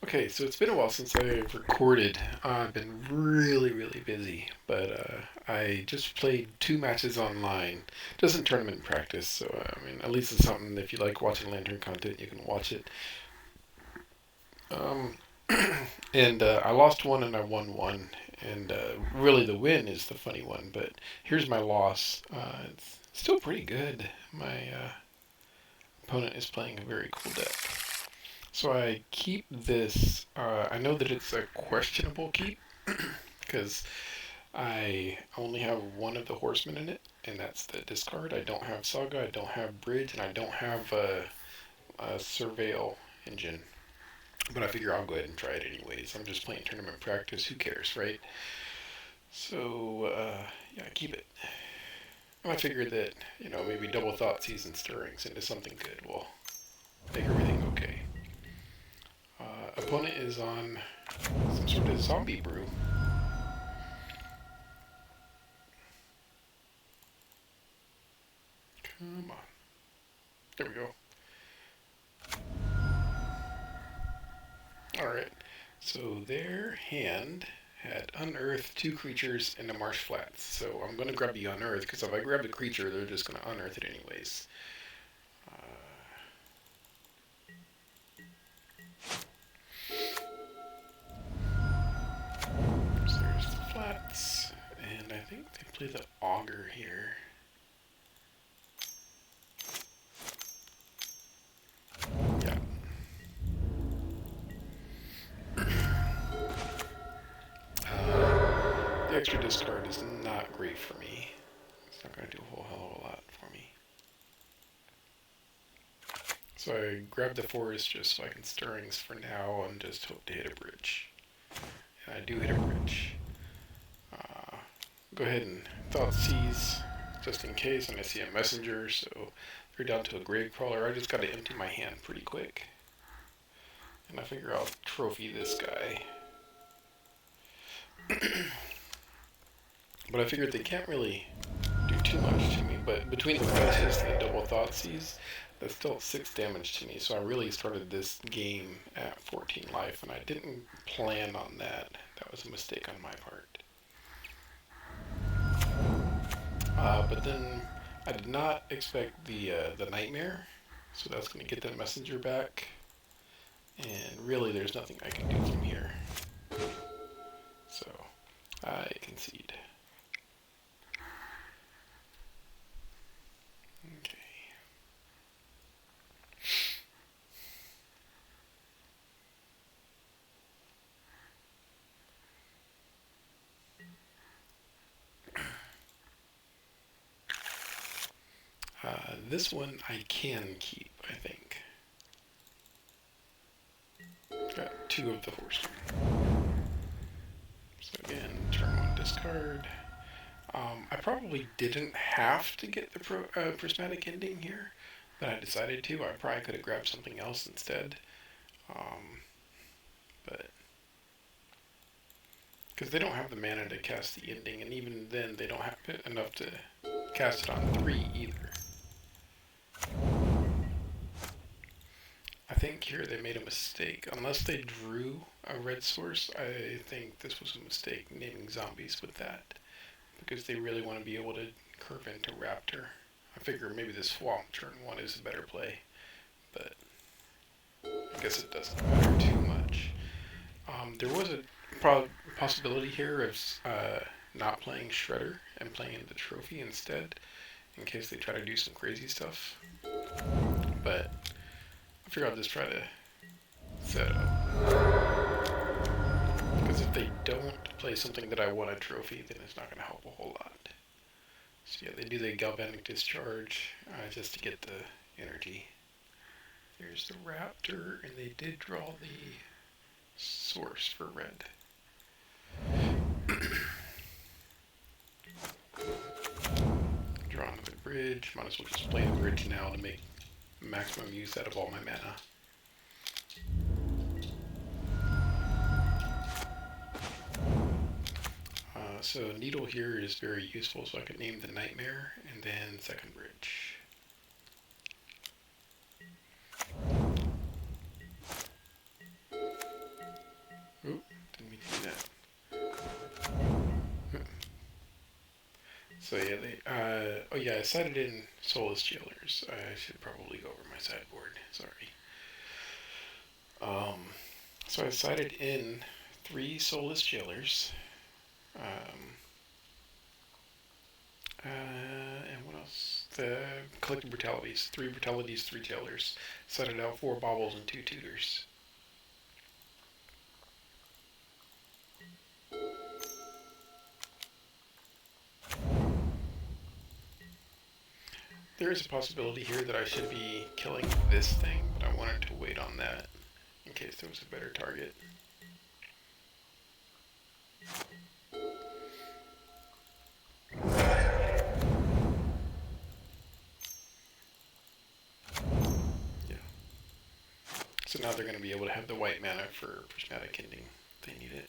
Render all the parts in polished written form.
Okay, so it's been a while since I've recorded. I've been really, really busy, but I just played two matches online, just in tournament practice. So I mean, at least it's something. If you like watching Lantern content, you can watch it. Um, and I lost one and I won one, and really the win is the funny one. But here's my loss. It's still pretty good. My opponent is playing a very cool deck. So I keep this. I know that it's a questionable keep because I only have one of the horsemen in it, and that's the discard. I don't have Saga, I don't have Bridge, and I don't have a Surveil engine. But I figure I'll go ahead and try it anyways. I'm just playing tournament practice. Who cares, right? So yeah, I keep it. And I figured that maybe double thought season stirrings into something good will make everything okay. Opponent is on some sort of zombie brew. Come on. There we go. Alright. So their hand had unearthed two creatures in the marsh flats. So I'm going to grab the unearthed because if I grab the creature, they're just going to unearth it anyways. So there's the flats. And I think they play the auger here. Yeah. The extra discard is not great for me. It's not going to do a whole hell of a lot for me. So I grab the forest just so I can stirrings for now and just hope to hit a bridge. And I do hit a bridge. Go ahead and thought seize just in case, and I see a messenger, so they're down to a grave crawler. I just got to empty my hand pretty quick. And I figure I'll trophy this guy. But I figured they can't really do too much to me, but between the flashes and the double thought seize, that's still 6 damage to me, so I really started this game at 14 life, and I didn't plan on that. That was a mistake on my part. But then I did not expect the nightmare, so that's going to get that messenger back, and really there's nothing I can do from here. So I concede. Okay. This one I can keep, I think. Got 2 of the horsemen. So again, turn 1 discard. I probably didn't have to get the prismatic ending here, but I decided to. I probably could have grabbed something else instead. But because they don't have the mana to cast the ending, and even then they don't have enough to cast it on 3 either. I think here they made a mistake. Unless they drew a red source, I think this was a mistake naming zombies with that. Because they really want to be able to curve into Raptor. I figure maybe this swamp turn 1 is a better play, but I guess it doesn't matter too much. There was a possibility here of not playing Shredder and playing the trophy instead, in case they try to do some crazy stuff. But I figure I'll just try to set up. Because if they don't play something that I want a trophy, then it's not going to help a whole lot. So yeah, they do the galvanic discharge just to get the energy. There's the raptor, and they did draw the source for red. Draw another bridge. Might as well just play the bridge now to make maximum use out of all my mana. So Needle here is very useful, so I can name the Nightmare, and then second bridge. So yeah, oh yeah, I sided in Soulless Jailers. I should probably go over my sideboard. Sorry. Um, so I sided in 3 Soulless Jailers. Um, and what else? The Collective Brutalities. 3 Brutalities, 3 Jailers. Sided out 4 Baubles and 2 Tutors. There is a possibility here that I should be killing this thing, but I wanted to wait on that in case there was a better target. Yeah. So now they're going to be able to have the white mana for Prismatic Ending if they need it.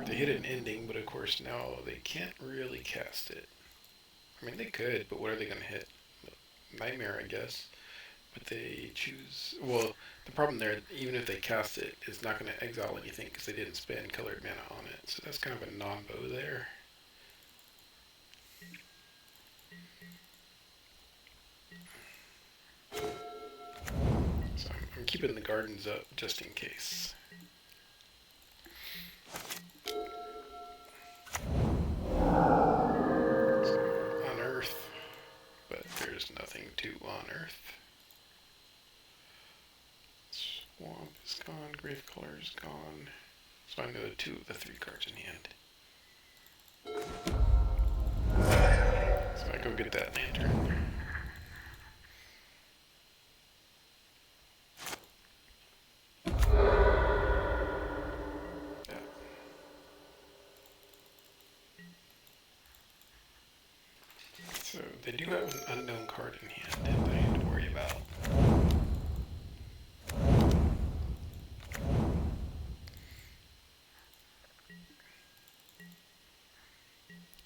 They hit an ending, but of course now they can't really cast it. I mean, they could, but what are they going to hit? Nightmare, I guess. But they choose. Well, the problem there, even if they cast it, it's not going to exile anything because they didn't spend colored mana on it. So that's kind of a non-bow there. So I'm keeping the gardens up just in case. So unearth, but there's nothing to unearth. Swamp is gone, Gravecaller is gone. So I know 2 of the 3 cards in hand. So I go get that lantern. Yeah. So they do have an unknown card in hand that I have to worry about.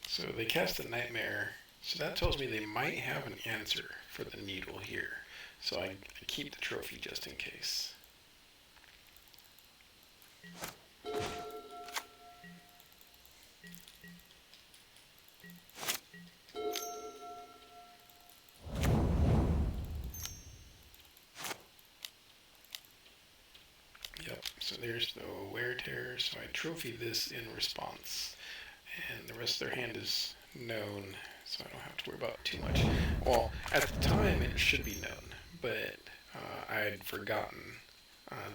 So they cast a Nightmare. So that tells me they might have an answer for the needle here. So I keep the trophy just in case. Yep, so there's no Wear Tear, so I trophy this in response. And the rest of their hand is known, so I don't have to worry about too much. Well, at the time it should be known, but I had forgotten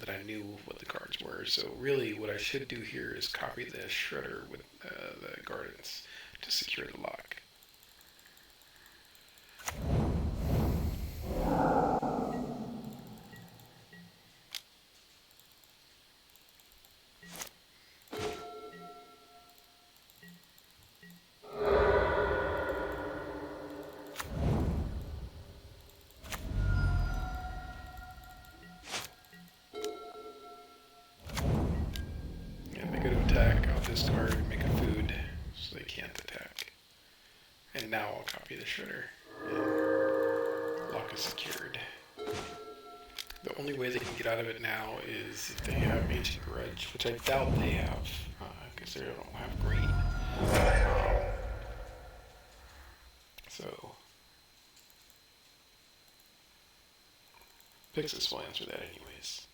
that I knew what the cards were. So really what I should do here is copy the Shredder with the Gardens to secure the lock. And they go to attack, I'll discard, make a food, so they can't attack. And now I'll copy the Shredder. And lock is secured. The only way they can get out of it now is if they have Ancient Grudge, which I doubt they have, because they don't have green. So Pixis will answer that anyways.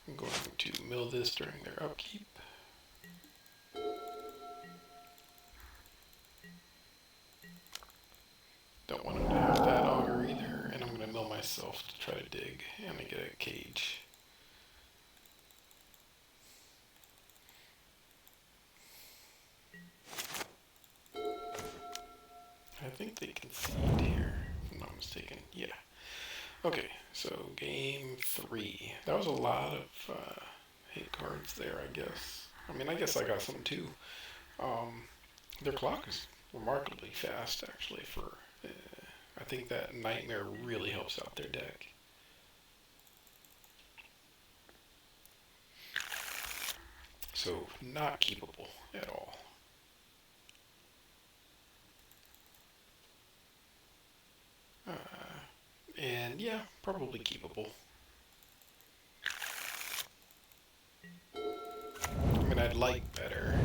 I'm going to mill this during their upkeep. Don't want them to have that auger either, and I'm going to mill myself to try to dig and I get a cage. I think they concede here, if I'm not mistaken. Yeah. Okay, so game 3. That was a lot of hit cards there, I guess. I mean, I guess I got some too. Their clock is remarkably fast, actually, for... I think that Nightmare really helps out their deck. So, not keepable at all. And yeah, probably keepable. like better,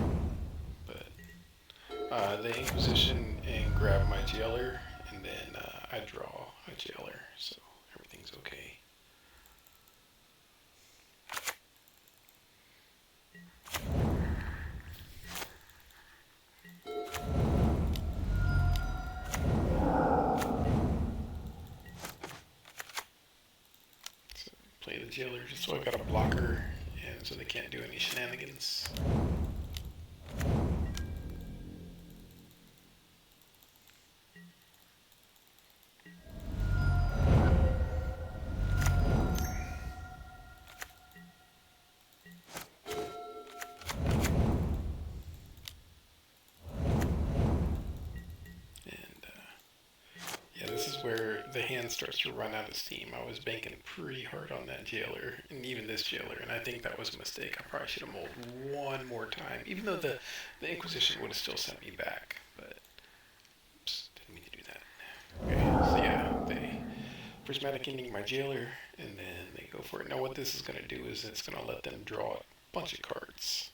but the Inquisition and grab my jailer, and then I draw a jailer, so everything's okay. Play the jailer just so I got a blocker, and so they can't do any shenanigans. Yeah, this is where the hand starts to run out of steam. I was banking pretty hard on that jailer, and even this jailer, and I think that was a mistake. I probably should have mulled one more time, even though the Inquisition would have still sent me back, but oops, didn't mean to do that. Okay, so yeah, they prismatic ending my jailer, and then they go for it. Now what this is going to do is it's going to let them draw a bunch of cards.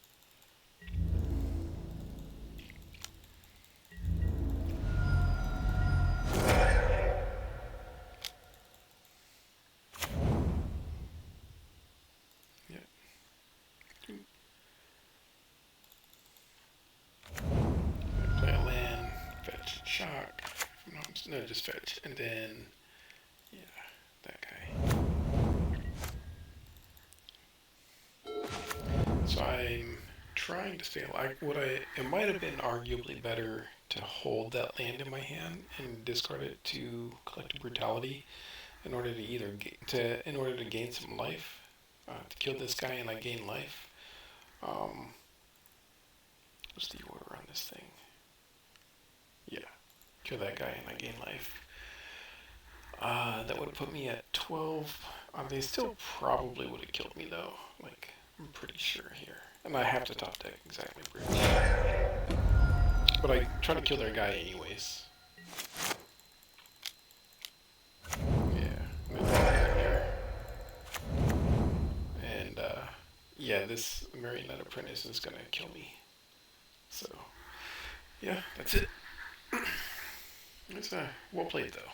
Play a land, fetch, shock. No, just fetch, and then yeah, that guy. So I'm trying to stay alive. It might have been arguably better to hold that land in my hand and discard it to collective brutality in order to in order to gain some life, to kill this guy and I gain life. What's the order on this thing? Yeah, kill that guy and I gain life. That would put me at 12. They still probably would have killed me though. Like, I'm pretty sure here. And I have to top deck exactly bridge. But I try to kill their guy anyways. Yeah. And, yeah, this Marionette Apprentice is gonna kill me. So, yeah, that's it. It's well played though.